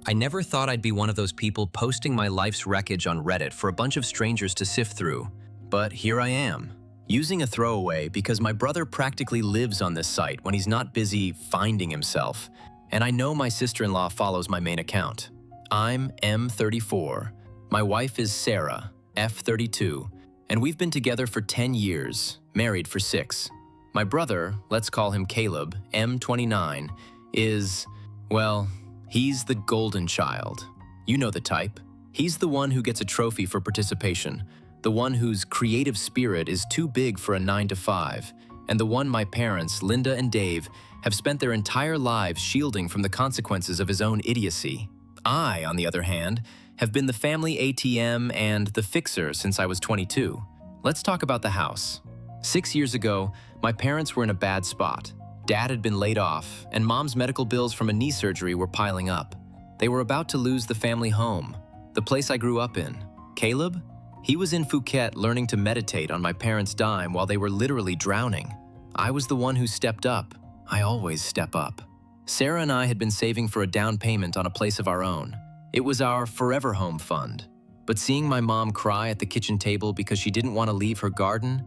I never thought I'd be one of those people posting my life's wreckage on Reddit for a bunch of strangers to sift through. But here I am, using a throwaway because my brother practically lives on this site when he's not busy finding himself, and I know my sister-in-law follows my main account. I'm M34. My wife is Sarah, F32, and we've been together for 10 years, married for 6. My brother, let's call him Caleb, M29, is, well, he's the golden child. You know the type. He's the one who gets a trophy for participation, the one whose creative spirit is too big for a 9-to-5, and the one my parents, Linda and Dave, have spent their entire lives shielding from the consequences of his own idiocy. I, on the other hand, have been the family ATM and the fixer since I was 22. Let's talk about the house. 6 years ago, my parents were in a bad spot. Dad had been laid off, and Mom's medical bills from a knee surgery were piling up. They were about to lose the family home, the place I grew up in. Caleb? He was in Phuket learning to meditate on my parents' dime while they were literally drowning. I was the one who stepped up. I always step up. Sarah and I had been saving for a down payment on a place of our own. It was our forever home fund. But seeing my mom cry at the kitchen table because she didn't want to leave her garden,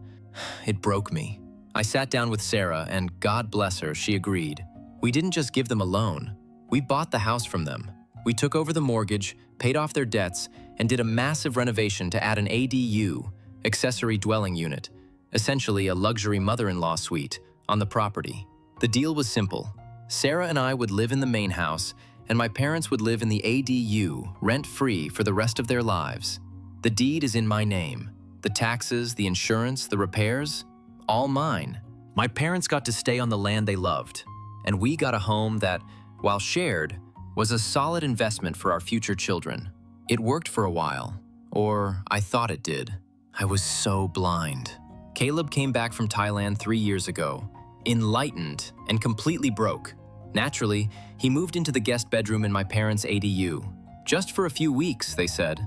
it broke me. I sat down with Sarah, and God bless her, she agreed. We didn't just give them a loan. We bought the house from them. We took over the mortgage, paid off their debts, and did a massive renovation to add an ADU, accessory dwelling unit, essentially a luxury mother-in-law suite, on the property. The deal was simple. Sarah and I would live in the main house, and my parents would live in the ADU, rent-free for the rest of their lives. The deed is in my name. The taxes, the insurance, the repairs, all mine. My parents got to stay on the land they loved, and we got a home that, while shared, was a solid investment for our future children. It worked for a while, or I thought it did. I was so blind. Caleb came back from Thailand 3 years ago, enlightened and completely broke. Naturally, he moved into the guest bedroom in my parents' ADU. Just for a few weeks, they said.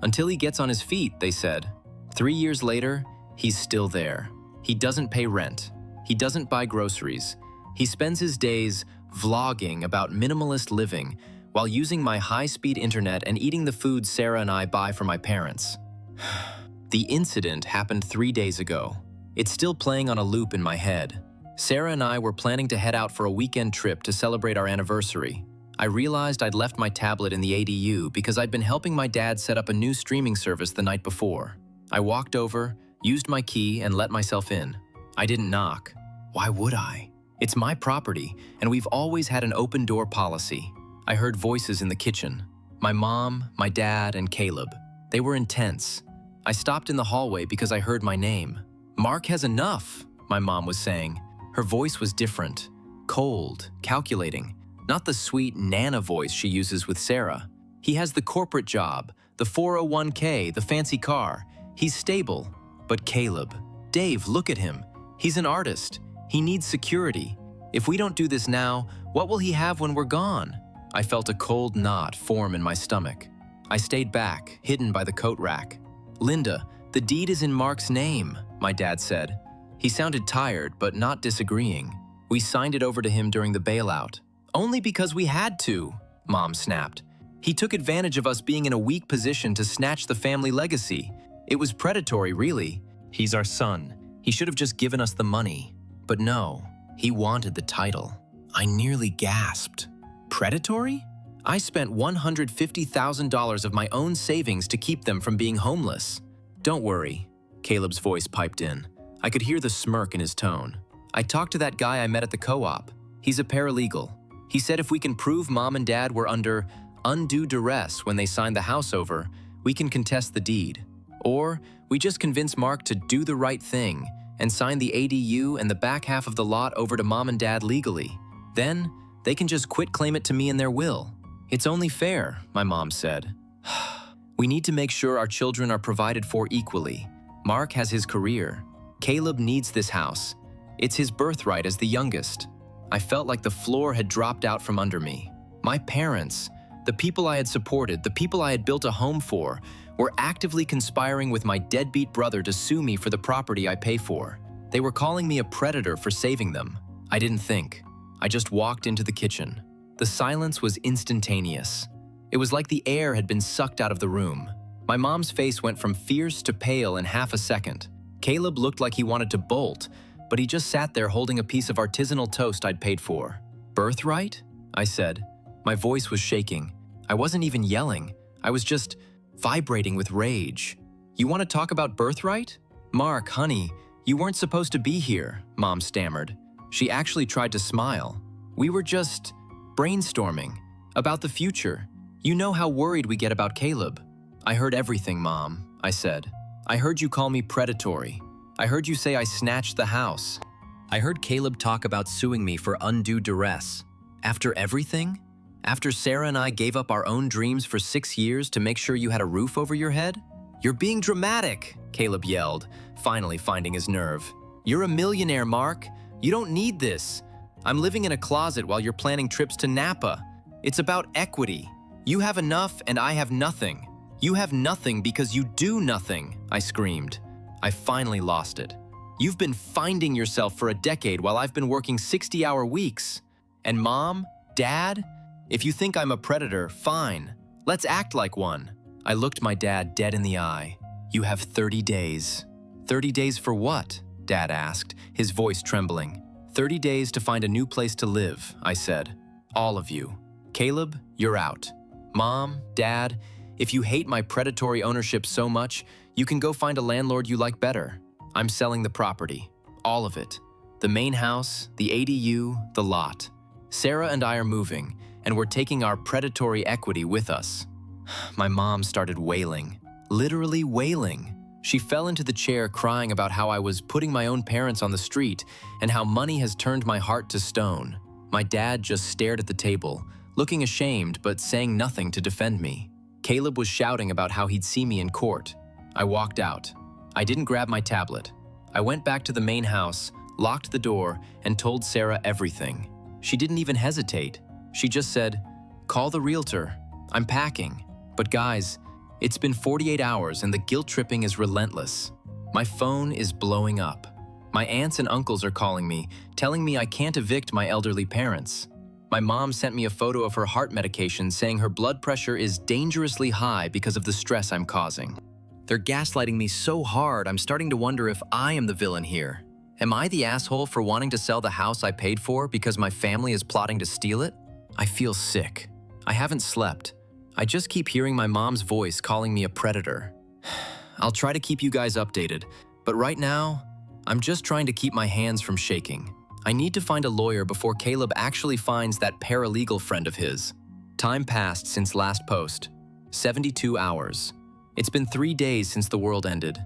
Until he gets on his feet, they said. 3 years later, he's still there. He doesn't pay rent. He doesn't buy groceries. He spends his days vlogging about minimalist living while using my high-speed internet and eating the food Sarah and I buy for my parents. The incident happened 3 days ago. It's still playing on a loop in my head. Sarah and I were planning to head out for a weekend trip to celebrate our anniversary. I realized I'd left my tablet in the ADU because I'd been helping my dad set up a new streaming service the night before. I walked over, used my key, and let myself in. I didn't knock. Why would I? It's my property, and we've always had an open door policy. I heard voices in the kitchen. My mom, my dad, and Caleb. They were intense. I stopped in the hallway because I heard my name. "Mark has enough," my mom was saying. Her voice was different, cold, calculating, not the sweet Nana voice she uses with Sarah. He has the corporate job, the 401k, the fancy car. He's stable. But Caleb, Dave, look at him. He's an artist. He needs security. If we don't do this now, what will he have when we're gone? I felt a cold knot form in my stomach. I stayed back, hidden by the coat rack. "Linda, the deed is in Mark's name," my dad said. He sounded tired, but not disagreeing. "We signed it over to him during the bailout." "Only because we had to," Mom snapped. "He took advantage of us being in a weak position to snatch the family legacy. It was predatory, really. He's our son. He should have just given us the money. But no, he wanted the title." I nearly gasped. Predatory? I spent $150,000 of my own savings to keep them from being homeless. "Don't worry," Caleb's voice piped in. I could hear the smirk in his tone. "I talked to that guy I met at the co-op. He's a paralegal. He said if we can prove Mom and Dad were under undue duress when they signed the house over, we can contest the deed. Or we just convince Mark to do the right thing and sign the ADU and the back half of the lot over to Mom and Dad legally. Then they can just quit claim it to me in their will. It's only fair," my mom said. "We need to make sure our children are provided for equally. Mark has his career. Caleb needs this house. It's his birthright as the youngest." I felt like the floor had dropped out from under me. My parents, the people I had supported, the people I had built a home for, were actively conspiring with my deadbeat brother to sue me for the property I pay for. They were calling me a predator for saving them. I didn't think. I just walked into the kitchen. The silence was instantaneous. It was like the air had been sucked out of the room. My mom's face went from fierce to pale in half a second. Caleb looked like he wanted to bolt, but he just sat there holding a piece of artisanal toast I'd paid for. "Birthright?" I said. My voice was shaking. I wasn't even yelling. I was just vibrating with rage. "You want to talk about birthright?" "Mark, honey, you weren't supposed to be here," Mom stammered. She actually tried to smile. "We were just brainstorming about the future. You know how worried we get about Caleb." "I heard everything, Mom," I said. "I heard you call me predatory. I heard you say I snatched the house. I heard Caleb talk about suing me for undue duress. After everything? After Sarah and I gave up our own dreams for 6 years to make sure you had a roof over your head?" "You're being dramatic," Caleb yelled, finally finding his nerve. "You're a millionaire, Mark. You don't need this. I'm living in a closet while you're planning trips to Napa. It's about equity. You have enough and I have nothing. You have nothing because you do nothing," I screamed. I finally lost it. "You've been finding yourself for a decade while I've been working 60-hour weeks. And Mom, Dad, if you think I'm a predator, fine. Let's act like one." I looked my dad dead in the eye. "You have 30 days. 30 days for what?" Dad asked, his voice trembling. 30 days to find a new place to live," I said. "All of you. Caleb, you're out. Mom, Dad, if you hate my predatory ownership so much, you can go find a landlord you like better. I'm selling the property. All of it. The main house, the ADU, the lot. Sarah and I are moving, and we're taking our predatory equity with us." My mom started wailing. Literally wailing. She fell into the chair crying about how I was putting my own parents on the street and how money has turned my heart to stone. My dad just stared at the table, looking ashamed but saying nothing to defend me. Caleb was shouting about how he'd see me in court. I walked out. I didn't grab my tablet. I went back to the main house, locked the door, and told Sarah everything. She didn't even hesitate. She just said, "Call the realtor. I'm packing." But guys, it's been 48 hours and the guilt tripping is relentless. My phone is blowing up. My aunts and uncles are calling me, telling me I can't evict my elderly parents. My mom sent me a photo of her heart medication saying her blood pressure is dangerously high because of the stress I'm causing. They're gaslighting me so hard, I'm starting to wonder if I am the villain here. Am I the asshole for wanting to sell the house I paid for because my family is plotting to steal it? I feel sick. I haven't slept. I just keep hearing my mom's voice calling me a predator. I'll try to keep you guys updated, but right now, I'm just trying to keep my hands from shaking. I need to find a lawyer before Caleb actually finds that paralegal friend of his. Time passed since last post. 72 hours. It's been 3 days since the world ended.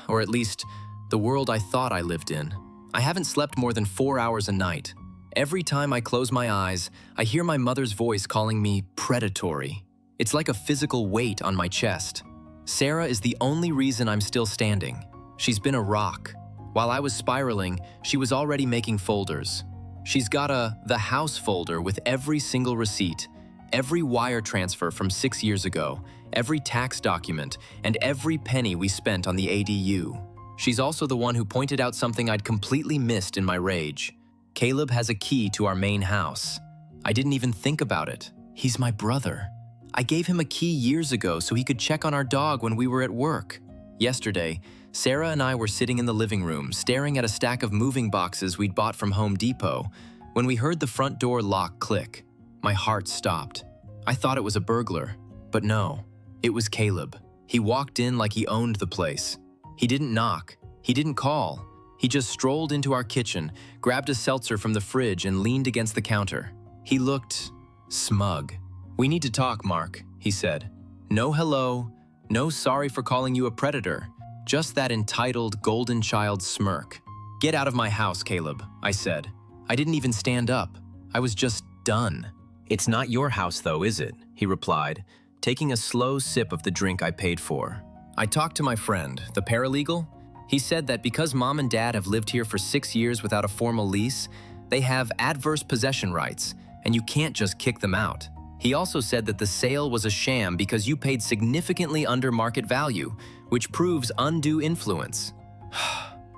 Or at least, the world I thought I lived in. I haven't slept more than 4 hours a night. Every time I close my eyes, I hear my mother's voice calling me predatory. It's like a physical weight on my chest. Sarah is the only reason I'm still standing. She's been a rock. While I was spiraling, she was already making folders. She's got the house folder with every single receipt, every wire transfer from 6 years ago, every tax document, and every penny we spent on the ADU. She's also the one who pointed out something I'd completely missed in my rage. Caleb has a key to our main house. I didn't even think about it. He's my brother. I gave him a key years ago so he could check on our dog when we were at work. Yesterday, Sarah and I were sitting in the living room, staring at a stack of moving boxes we'd bought from Home Depot, when we heard the front door lock click. My heart stopped. I thought it was a burglar, but no, it was Caleb. He walked in like he owned the place. He didn't knock. He didn't call. He just strolled into our kitchen, grabbed a seltzer from the fridge, and leaned against the counter. He looked smug. "We need to talk, Mark," he said. "No hello, no sorry for calling you a predator, just that entitled golden child smirk." "Get out of my house, Caleb," I said. I didn't even stand up. I was just done. "It's not your house though, is it?" he replied, taking a slow sip of the drink I paid for. I talked to my friend, the paralegal. He said that because Mom and Dad have lived here for 6 years without a formal lease, they have adverse possession rights, and you can't just kick them out. He also said that the sale was a sham because you paid significantly under market value, which proves undue influence.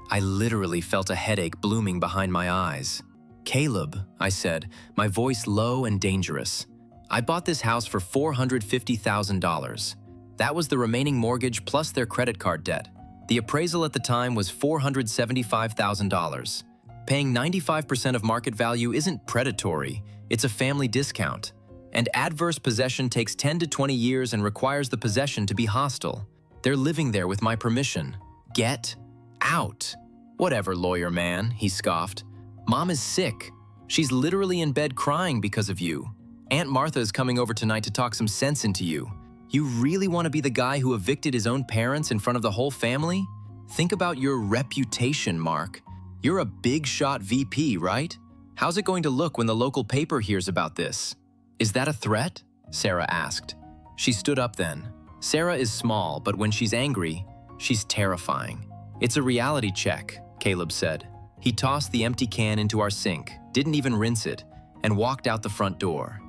I literally felt a headache blooming behind my eyes. "Caleb," I said, my voice low and dangerous. I bought this house for $450,000. That was the remaining mortgage plus their credit card debt. The appraisal at the time was $475,000. Paying 95% of market value isn't predatory, it's a family discount. And adverse possession takes 10 to 20 years and requires the possession to be hostile. They're living there with my permission. Get out. Whatever, lawyer man, he scoffed. Mom is sick. She's literally in bed crying because of you. Aunt Martha is coming over tonight to talk some sense into you. You really want to be the guy who evicted his own parents in front of the whole family? Think about your reputation, Mark. You're a big shot VP, right? How's it going to look when the local paper hears about this? Is that a threat? Sarah asked. She stood up then. Sarah is small, but when she's angry, she's terrifying. It's a reality check, Caleb said. He tossed the empty can into our sink, didn't even rinse it, and walked out the front door.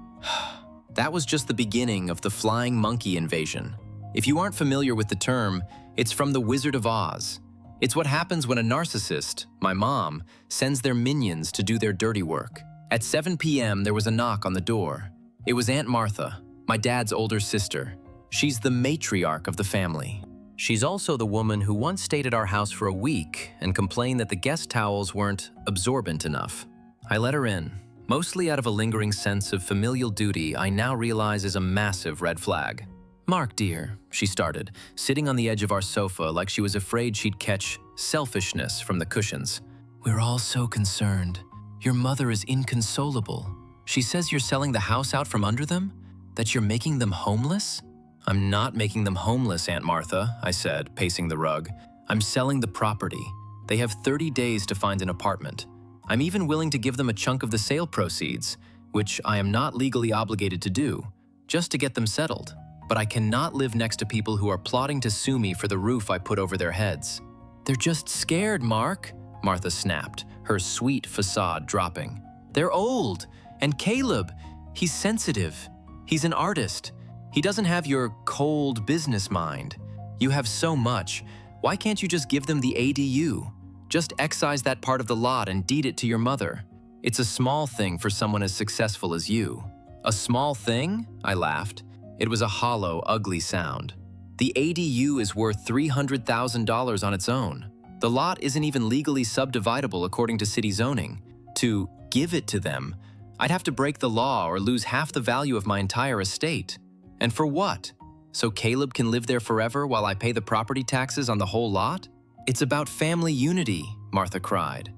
That was just the beginning of the flying monkey invasion. If you aren't familiar with the term, it's from The Wizard of Oz. It's what happens when a narcissist, my mom, sends their minions to do their dirty work. At 7 p.m., there was a knock on the door. It was Aunt Martha, my dad's older sister. She's the matriarch of the family. She's also the woman who once stayed at our house for a week and complained that the guest towels weren't absorbent enough. I let her in, mostly out of a lingering sense of familial duty I now realize is a massive red flag. "Mark, dear," she started, sitting on the edge of our sofa like she was afraid she'd catch selfishness from the cushions. "We're all so concerned. Your mother is inconsolable. She says you're selling the house out from under them? That you're making them homeless?" "I'm not making them homeless, Aunt Martha," I said, pacing the rug. "I'm selling the property. They have 30 days to find an apartment. I'm even willing to give them a chunk of the sale proceeds, which I am not legally obligated to do, just to get them settled. But I cannot live next to people who are plotting to sue me for the roof I put over their heads." "They're just scared, Mark," Martha snapped, her sweet facade dropping. "They're old. And Caleb, he's sensitive. He's an artist. He doesn't have your cold business mind. You have so much. Why can't you just give them the ADU? Just excise that part of the lot and deed it to your mother. It's a small thing for someone as successful as you." "A small thing?" I laughed. It was a hollow, ugly sound. "The ADU is worth $300,000 on its own. The lot isn't even legally subdividable according to city zoning. To give it to them, I'd have to break the law or lose half the value of my entire estate. And for what? So Caleb can live there forever while I pay the property taxes on the whole lot? It's about family unity," Martha cried.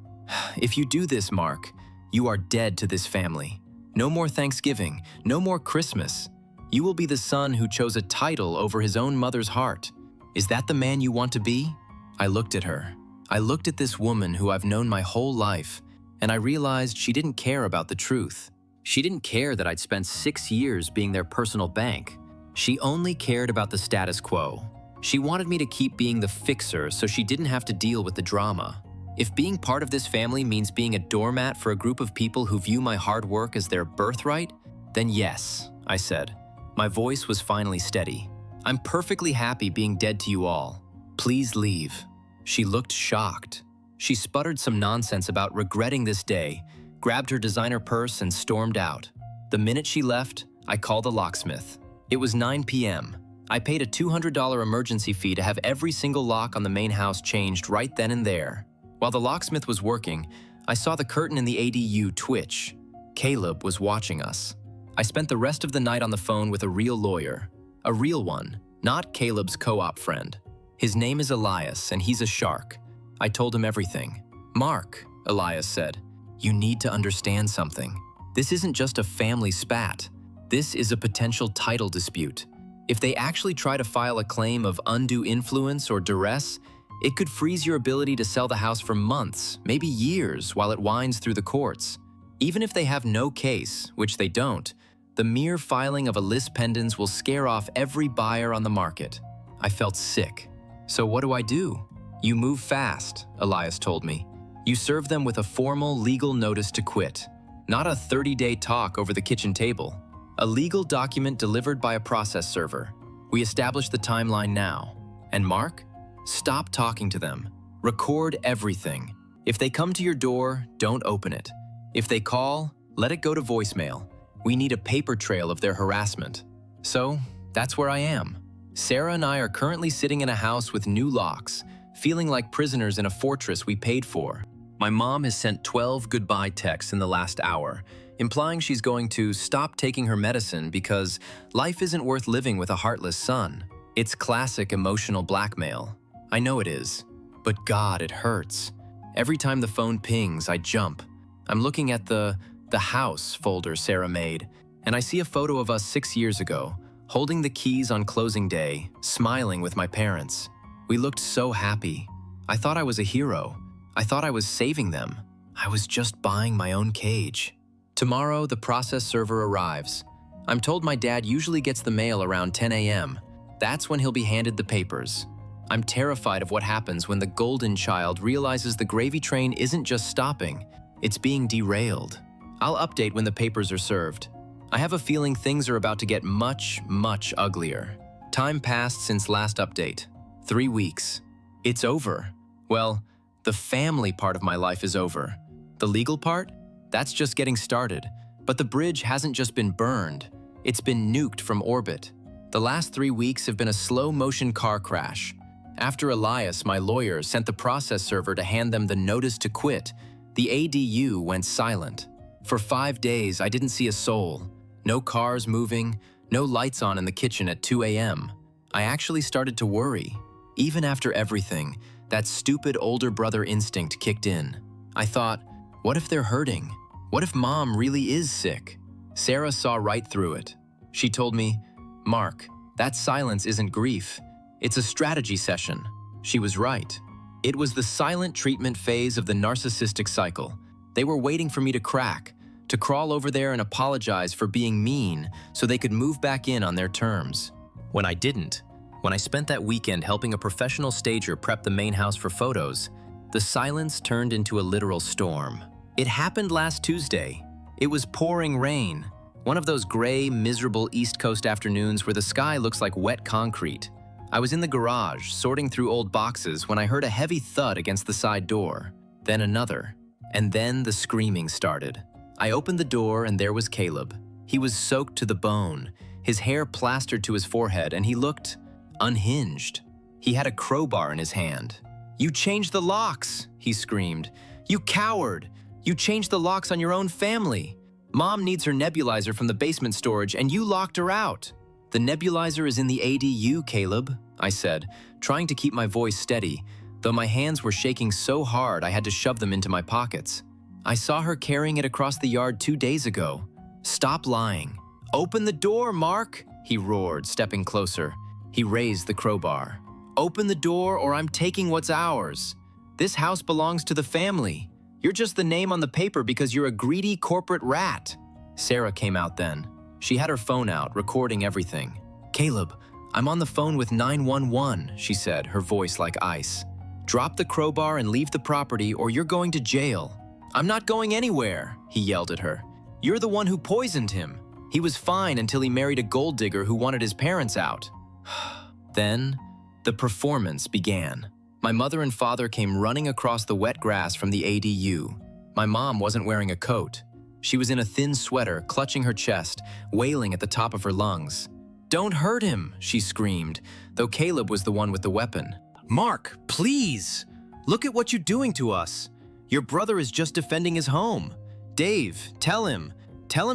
"If you do this, Mark, you are dead to this family. No more Thanksgiving, no more Christmas. You will be the son who chose a title over his own mother's heart. Is that the man you want to be?" I looked at her. I looked at this woman who I've known my whole life, and I realized she didn't care about the truth. She didn't care that I'd spent 6 years being their personal bank. She only cared about the status quo. She wanted me to keep being the fixer so she didn't have to deal with the drama. If being part of this family means being a doormat for a group of people who view my hard work as their birthright, then yes, I said. My voice was finally steady. "I'm perfectly happy being dead to you all. Please leave." She looked shocked. She sputtered some nonsense about regretting this day, grabbed her designer purse and stormed out. The minute she left, I called the locksmith. It was 9 p.m. I paid a $200 emergency fee to have every single lock on the main house changed right then and there. While the locksmith was working, I saw the curtain in the ADU twitch. Caleb was watching us. I spent the rest of the night on the phone with a real lawyer. A real one, not Caleb's co-op friend. His name is Elias, and he's a shark. I told him everything. "Mark," Elias said, "you need to understand something. This isn't just a family spat. This is a potential title dispute. If they actually try to file a claim of undue influence or duress, it could freeze your ability to sell the house for months, maybe years, while it winds through the courts. Even if they have no case, which they don't, the mere filing of a lis pendens will scare off every buyer on the market." I felt sick. "So what do I do?" "You move fast," Elias told me. "You serve them with a formal legal notice to quit. Not a 30-day talk over the kitchen table. A legal document delivered by a process server. We establish the timeline now. And Mark, stop talking to them. Record everything. If they come to your door, don't open it. If they call, let it go to voicemail. We need a paper trail of their harassment. So, that's where I am. Sarah and I are currently sitting in a house with new locks, feeling like prisoners in a fortress we paid for. My mom has sent 12 goodbye texts in the last hour, implying she's going to stop taking her medicine because life isn't worth living with a heartless son. It's classic emotional blackmail. I know it is. But God, it hurts. Every time the phone pings, I jump. I'm looking at the house folder Sarah made, and I see a photo of us 6 years ago, holding the keys on closing day, smiling with my parents. We looked so happy. I thought I was a hero. I thought I was saving them. I was just buying my own cage. Tomorrow, the process server arrives. I'm told my dad usually gets the mail around 10 a.m. That's when he'll be handed the papers. I'm terrified of what happens when the golden child realizes the gravy train isn't just stopping, it's being derailed. I'll update when the papers are served. I have a feeling things are about to get much, much uglier. Time passed since last update. 3 weeks. It's over. Well, the family part of my life is over. The legal part? That's just getting started. But the bridge hasn't just been burned. It's been nuked from orbit. The last 3 weeks have been a slow-motion car crash. After Elias, my lawyer, sent the process server to hand them the notice to quit, the ADU went silent. For 5 days, I didn't see a soul. No cars moving, no lights on in the kitchen at 2 a.m. I actually started to worry. Even after everything, that stupid older brother instinct kicked in. I thought, what if they're hurting? What if mom really is sick? Sarah saw right through it. She told me, Mark, that silence isn't grief. It's a strategy session. She was right. It was the silent treatment phase of the narcissistic cycle. They were waiting for me to crack, to crawl over there and apologize for being mean so they could move back in on their terms. When I didn't, when I spent that weekend helping a professional stager prep the main house for photos, the silence turned into a literal storm. It happened last Tuesday. It was pouring rain, one of those gray, miserable East Coast afternoons where the sky looks like wet concrete. I was in the garage, sorting through old boxes when I heard a heavy thud against the side door, then another, and then the screaming started. I opened the door and there was Caleb. He was soaked to the bone, his hair plastered to his forehead, and he looked unhinged. He had a crowbar in his hand. "You changed the locks," he screamed. "You coward! You changed the locks on your own family. Mom needs her nebulizer from the basement storage and you locked her out." "The nebulizer is in the ADU, Caleb," I said, trying to keep my voice steady, though my hands were shaking so hard I had to shove them into my pockets. "I saw her carrying it across the yard 2 days ago. Stop lying. Open the door, Mark," he roared, stepping closer. He raised the crowbar. "Open the door or I'm taking what's ours. This house belongs to the family. You're just the name on the paper because you're a greedy corporate rat." Sarah came out then. She had her phone out, recording everything. "Caleb, I'm on the phone with 911, she said, her voice like ice. "Drop the crowbar and leave the property or you're going to jail." "I'm not going anywhere," he yelled at her. "You're the one who poisoned him. He was fine until he married a gold digger who wanted his parents out." Then, the performance began. My mother and father came running across the wet grass from the ADU. My mom wasn't wearing a coat. She was in a thin sweater, clutching her chest, wailing at the top of her lungs. "Don't hurt him," she screamed, though Caleb was the one with the weapon. "Mark, please! Look at what you're doing to us. Your brother is just defending his home. Dave, tell him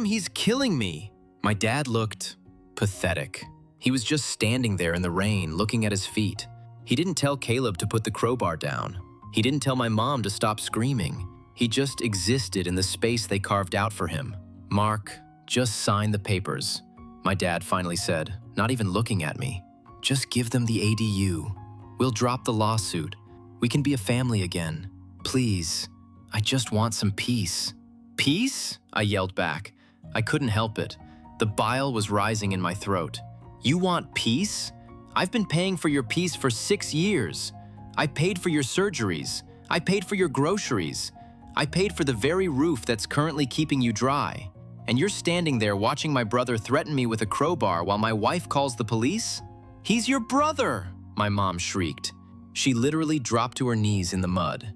he's killing me." My dad looked pathetic. He was just standing there in the rain, looking at his feet. He didn't tell Caleb to put the crowbar down. He didn't tell my mom to stop screaming. He just existed in the space they carved out for him. "Mark, just sign the papers," my dad finally said, not even looking at me. "Just give them the ADU. We'll drop the lawsuit. We can be a family again. Please, I just want some peace." "Peace?" I yelled back. I couldn't help it. The bile was rising in my throat. "You want peace? I've been paying for your peace for 6 years. I paid for your surgeries. I paid for your groceries. I paid for the very roof that's currently keeping you dry. And you're standing there watching my brother threaten me with a crowbar while my wife calls the police? He's your brother!" my mom shrieked. She literally dropped to her knees in the mud.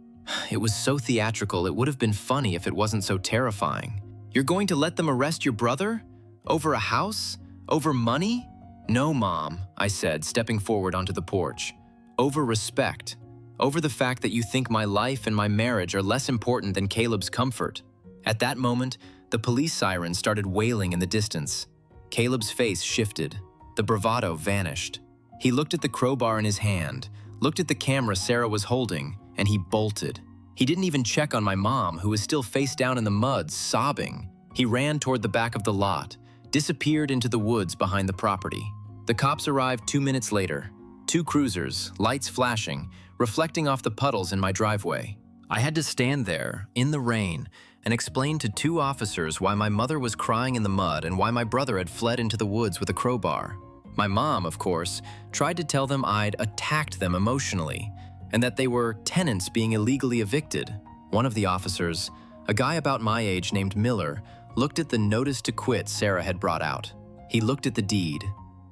It was so theatrical, it would have been funny if it wasn't so terrifying. You're going to let them arrest your brother? Over a house? Over money? No, Mom, I said, stepping forward onto the porch. Over respect. Over the fact that you think my life and my marriage are less important than Caleb's comfort. At that moment, the police siren started wailing in the distance. Caleb's face shifted. The bravado vanished. He looked at the crowbar in his hand, looked at the camera Sarah was holding, and he bolted. He didn't even check on my mom, who was still face down in the mud, sobbing. He ran toward the back of the lot, disappeared into the woods behind the property. The cops arrived 2 minutes later. 2 cruisers, lights flashing, reflecting off the puddles in my driveway. I had to stand there, in the rain, and explain to 2 officers why my mother was crying in the mud and why my brother had fled into the woods with a crowbar. My mom, of course, tried to tell them I'd attacked them emotionally, and that they were tenants being illegally evicted. One of the officers, a guy about my age named Miller, looked at the notice to quit Sarah had brought out. He looked at the deed.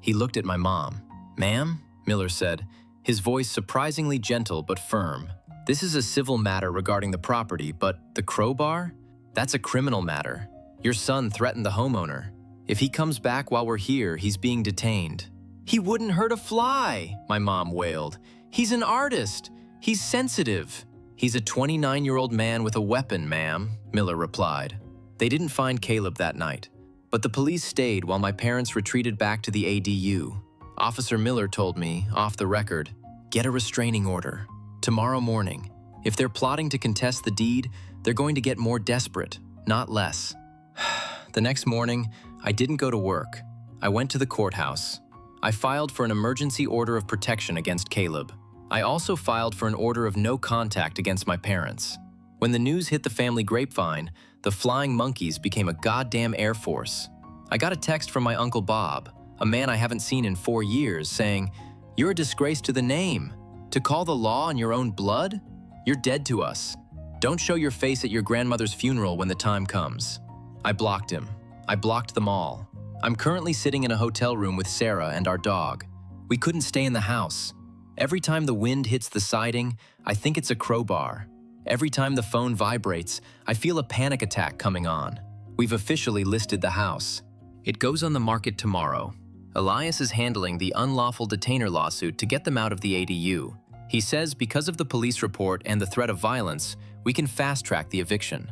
He looked at my mom. "Ma'am," Miller said, his voice surprisingly gentle but firm. "This is a civil matter regarding the property, but the crowbar? That's a criminal matter. Your son threatened the homeowner. If he comes back while we're here, he's being detained." "He wouldn't hurt a fly," my mom wailed. "He's an artist. He's sensitive." "He's a 29-year-old man with a weapon, ma'am," Miller replied. They didn't find Caleb that night, but the police stayed while my parents retreated back to the ADU. Officer Miller told me, off the record, "Get a restraining order. Tomorrow morning. If they're plotting to contest the deed, they're going to get more desperate, not less." The next morning, I didn't go to work. I went to the courthouse. I filed for an emergency order of protection against Caleb. I also filed for an order of no contact against my parents. When the news hit the family grapevine, the flying monkeys became a goddamn Air Force. I got a text from my Uncle Bob, a man I haven't seen in 4 years, saying, "You're a disgrace to the name. To call the law on your own blood? You're dead to us. Don't show your face at your grandmother's funeral when the time comes." I blocked him. I blocked them all. I'm currently sitting in a hotel room with Sarah and our dog. We couldn't stay in the house. Every time the wind hits the siding, I think it's a crowbar. Every time the phone vibrates, I feel a panic attack coming on. We've officially listed the house. It goes on the market tomorrow. Elias is handling the unlawful detainer lawsuit to get them out of the ADU. He says because of the police report and the threat of violence, we can fast-track the eviction.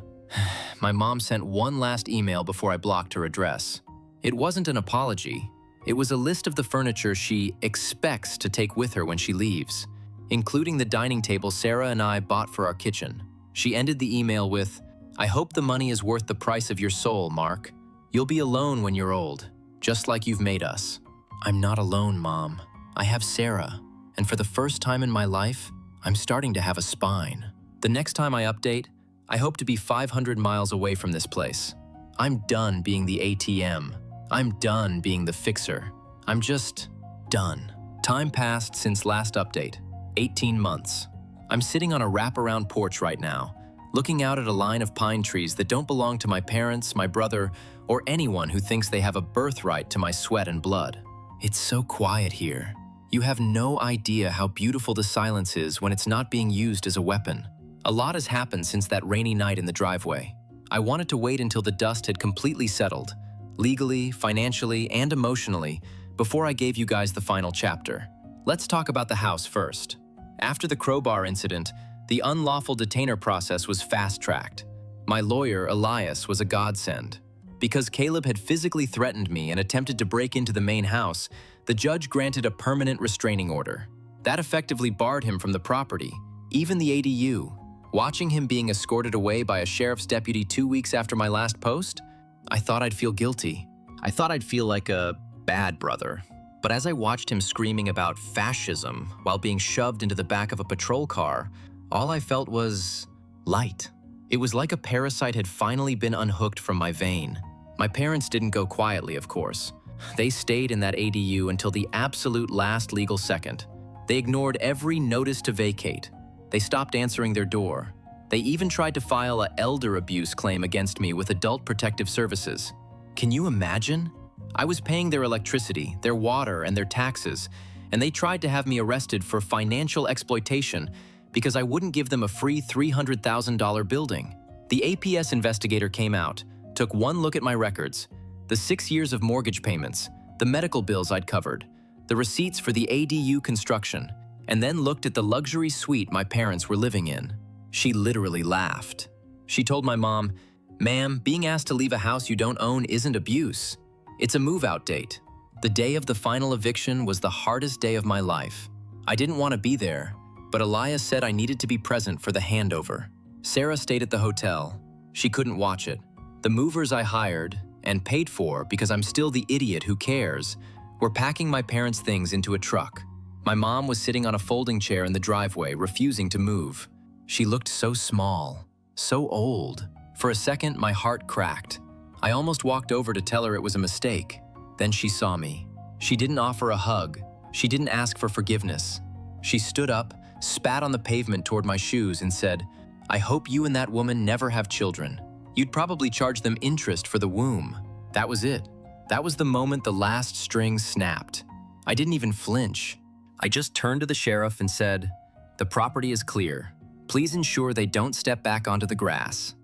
My mom sent one last email before I blocked her address. It wasn't an apology. It was a list of the furniture she expects to take with her when she leaves, including the dining table Sarah and I bought for our kitchen. She ended the email with, "I hope the money is worth the price of your soul, Mark. You'll be alone when you're old, just like you've made us." I'm not alone, Mom. I have Sarah, and for the first time in my life, I'm starting to have a spine. The next time I update, I hope to be 500 miles away from this place. I'm done being the ATM. I'm done being the fixer. I'm just done. Time passed since last update, 18 months. I'm sitting on a wraparound porch right now, looking out at a line of pine trees that don't belong to my parents, my brother, or anyone who thinks they have a birthright to my sweat and blood. It's so quiet here. You have no idea how beautiful the silence is when it's not being used as a weapon. A lot has happened since that rainy night in the driveway. I wanted to wait until the dust had completely settled, legally, financially, and emotionally, before I gave you guys the final chapter. Let's talk about the house first. After the crowbar incident, the unlawful detainer process was fast-tracked. My lawyer, Elias, was a godsend. Because Caleb had physically threatened me and attempted to break into the main house, the judge granted a permanent restraining order. That effectively barred him from the property, even the ADU. Watching him being escorted away by a sheriff's deputy 2 weeks after my last post, I thought I'd feel guilty. I thought I'd feel like a bad brother. But as I watched him screaming about fascism while being shoved into the back of a patrol car, all I felt was light. It was like a parasite had finally been unhooked from my vein. My parents didn't go quietly, of course. They stayed in that ADU until the absolute last legal second. They ignored every notice to vacate. They stopped answering their door. They even tried to file an elder abuse claim against me with Adult Protective Services. Can you imagine? I was paying their electricity, their water, and their taxes, and they tried to have me arrested for financial exploitation because I wouldn't give them a free $300,000 building. The APS investigator came out, took one look at my records, the 6 years of mortgage payments, the medical bills I'd covered, the receipts for the ADU construction, and then looked at the luxury suite my parents were living in. She literally laughed. She told my mom, "Ma'am, being asked to leave a house you don't own isn't abuse. It's a move-out date." The day of the final eviction was the hardest day of my life. I didn't want to be there, but Elias said I needed to be present for the handover. Sarah stayed at the hotel. She couldn't watch it. The movers I hired, and paid for because I'm still the idiot who cares, were packing my parents' things into a truck. My mom was sitting on a folding chair in the driveway, refusing to move. She looked so small, so old. For a second, my heart cracked. I almost walked over to tell her it was a mistake. Then she saw me. She didn't offer a hug. She didn't ask for forgiveness. She stood up, spat on the pavement toward my shoes, and said, "I hope you and that woman never have children. You'd probably charge them interest for the womb." That was it. That was the moment the last string snapped. I didn't even flinch. I just turned to the sheriff and said, "The property is clear. Please ensure they don't step back onto the grass."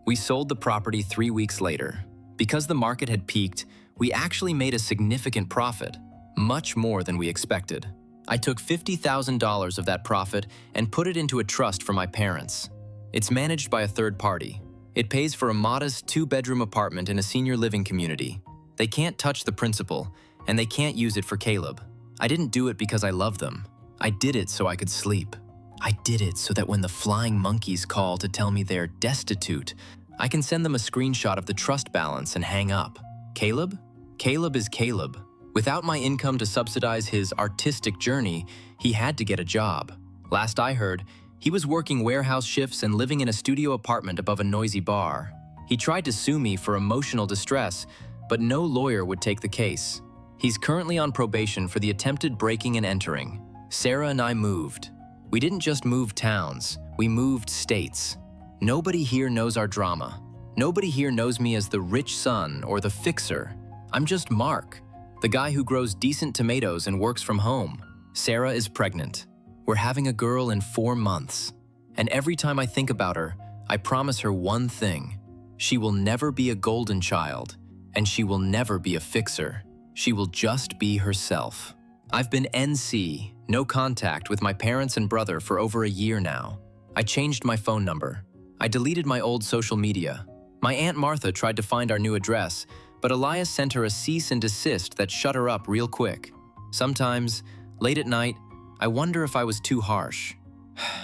We sold the property 3 weeks later. Because the market had peaked, we actually made a significant profit, much more than we expected. I took $50,000 of that profit and put it into a trust for my parents. It's managed by a third party. It pays for a modest 2-bedroom apartment in a senior living community. They can't touch the principal, and they can't use it for Caleb. I didn't do it because I love them. I did it so I could sleep. I did it so that when the flying monkeys call to tell me they're destitute, I can send them a screenshot of the trust balance and hang up. Caleb? Caleb is Caleb. Without my income to subsidize his artistic journey, he had to get a job. Last I heard, he was working warehouse shifts and living in a studio apartment above a noisy bar. He tried to sue me for emotional distress, but no lawyer would take the case. He's currently on probation for the attempted breaking and entering. Sarah and I moved. We didn't just move towns, we moved states. Nobody here knows our drama. Nobody here knows me as the rich son or the fixer. I'm just Mark, the guy who grows decent tomatoes and works from home. Sarah is pregnant. We're having a girl in 4 months. And every time I think about her, I promise her one thing. She will never be a golden child, and she will never be a fixer. She will just be herself. I've been NC, no contact with my parents and brother for over a year now. I changed my phone number. I deleted my old social media. My Aunt Martha tried to find our new address, but Elias sent her a cease and desist that shut her up real quick. Sometimes, late at night, I wonder if I was too harsh.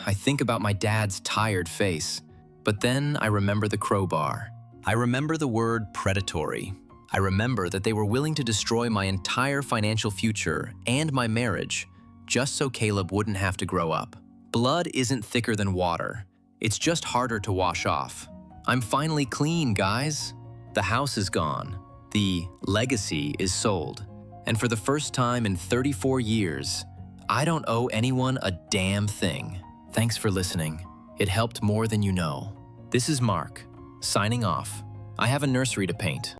I think about my dad's tired face, but then I remember the crowbar. I remember the word predatory. I remember that they were willing to destroy my entire financial future and my marriage, just so Caleb wouldn't have to grow up. Blood isn't thicker than water. It's just harder to wash off. I'm finally clean, guys. The house is gone. The legacy is sold. And for the first time in 34 years, I don't owe anyone a damn thing. Thanks for listening. It helped more than you know. This is Mark, signing off. I have a nursery to paint.